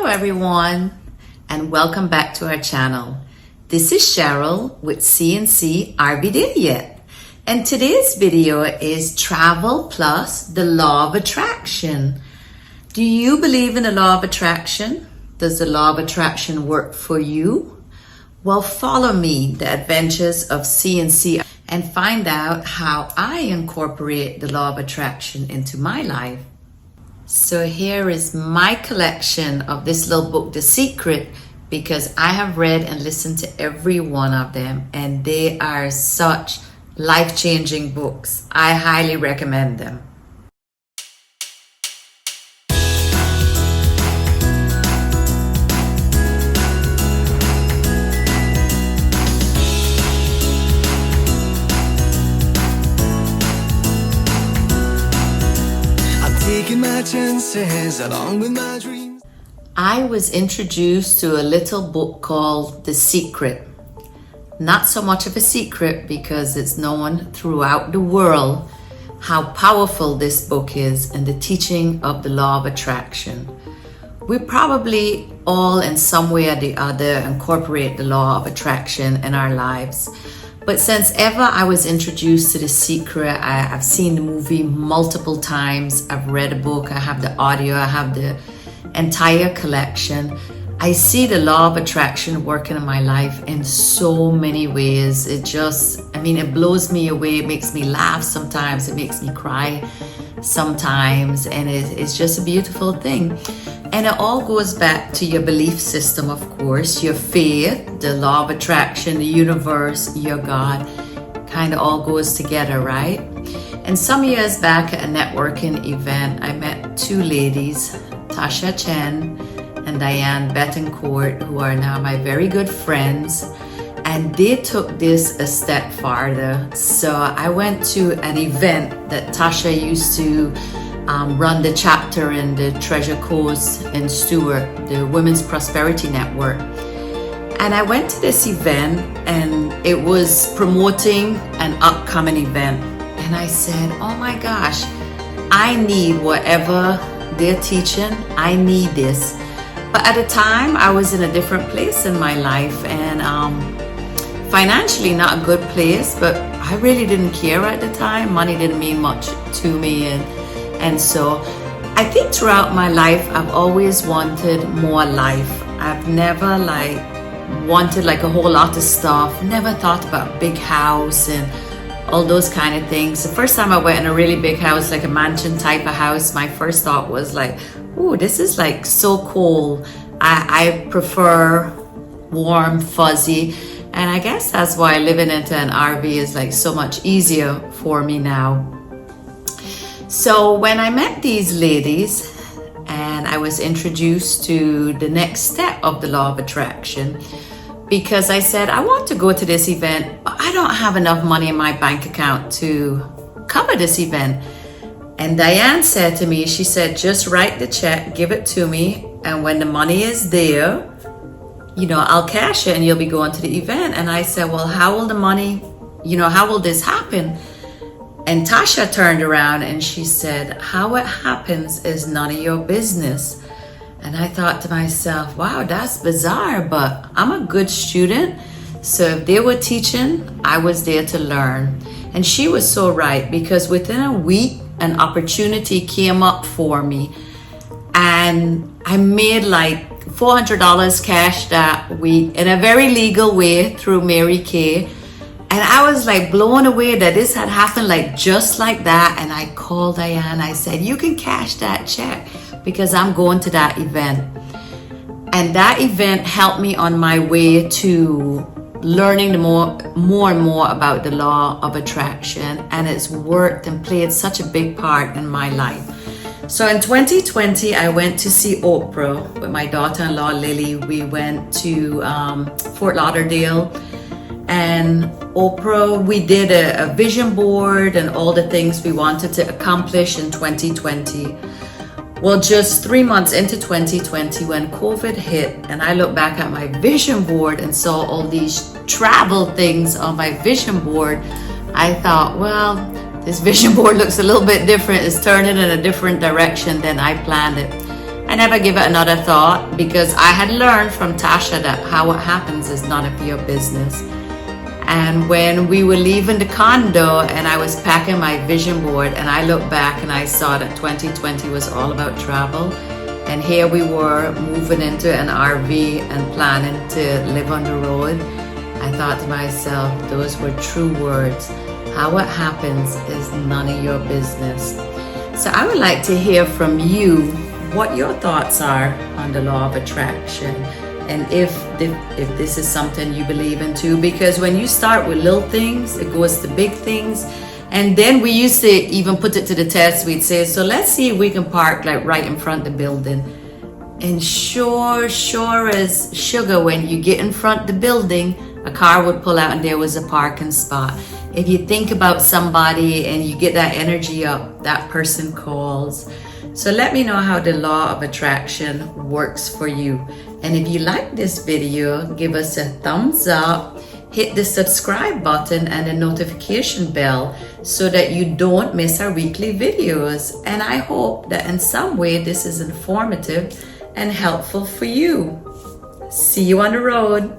everyone, and welcome back to our channel. This is Cheryl with CNC Are We There Yet? And today's video is Travel Plus the Law of Attraction. Do you believe in the law of attraction? Does the law of attraction work for you? Well, follow me, the adventures of CNC, and find out how I incorporate the law of attraction into my life. So here is my collection of this little book, The Secret, because I have read and listened to every one of them, and they are such life-changing books. I highly recommend them. Taking my chances along with my dreams. I was introduced to a little book called The Secret. Not so much of a secret because it's known throughout the world how powerful this book is and the teaching of the law of attraction. We probably all in some way or the other incorporate the law of attraction in our lives. But since ever I was introduced to The Secret, I've seen the movie multiple times, I've read a book, I have the audio, I have the entire collection. I see the law of attraction working in my life in so many ways. It blows me away, it makes me laugh sometimes, it makes me cry sometimes, and it's just a beautiful thing. And it all goes back to your belief system, of course, your faith, the law of attraction, the universe, your God, kind of all goes together, right? And some years back at a networking event, I met two ladies, Tasha Chen and Diane Betancourt, who are now my very good friends. And they took this a step farther. So I went to an event that Tasha used to run the chapter in the Treasure Coast in Stewart, the Women's Prosperity Network. And I went to this event and it was promoting an upcoming event. And I said, oh my gosh, I need whatever they're teaching, I need this. But at the time I was in a different place in my life and financially not a good place, but I really didn't care at the time. Money didn't mean much to me. And so I think throughout my life, I've always wanted more life. I've never wanted a whole lot of stuff. Never thought about big house and all those kind of things. The first time I went in a really big house, like a mansion type of house, my first thought was ooh, this is so cool. I prefer warm, fuzzy. And I guess that's why living into an RV is so much easier for me now. So when I met these ladies and I was introduced to the next step of the law of attraction, because I said, I want to go to this event, but I don't have enough money in my bank account to cover this event. And Diane said to me, she said, just write the check, give it to me, and when the money is there, I'll cash it and you'll be going to the event. And I said, well, how will the money, how will this happen? And Tasha turned around and she said, how it happens is none of your business. And I thought to myself, wow, that's bizarre, but I'm a good student. So if they were teaching, I was there to learn. And she was so right, because within a week, an opportunity came up for me. And I made $400 cash that week in a very legal way through Mary Kay. And I was blown away that this had happened just like that. And I called Diane. I said, you can cash that check because I'm going to that event. And that event helped me on my way to learning more and more about the law of attraction. And it's worked and played such a big part in my life. So in 2020, I went to see Oprah with my daughter-in-law, Lily. We went to Fort Lauderdale. And Oprah, we did a vision board and all the things we wanted to accomplish in 2020. Well, just 3 months into 2020 when COVID hit and I look back at my vision board and saw all these travel things on my vision board, I thought, well, this vision board looks a little bit different. It's turning in a different direction than I planned it. I never give it another thought because I had learned from Tasha that how it happens is none of your business. And when we were leaving the condo and I was packing my vision board and I looked back and I saw that 2020 was all about travel. And here we were moving into an RV and planning to live on the road. I thought to myself, those were true words. How it happens is none of your business. So I would like to hear from you what your thoughts are on the law of attraction. And if this is something you believe in too, because when you start with little things, it goes to big things. And then we used to even put it to the test. We'd say, so let's see if we can park like right in front of the building. And sure as sugar, when you get in front of the building, a car would pull out and there was a parking spot. If you think about somebody and you get that energy up, that person calls. So let me know how the law of attraction works for you. And if you like this video, give us a thumbs up, hit the subscribe button and the notification bell so that you don't miss our weekly videos. And I hope that in some way this is informative and helpful for you. See you on the road.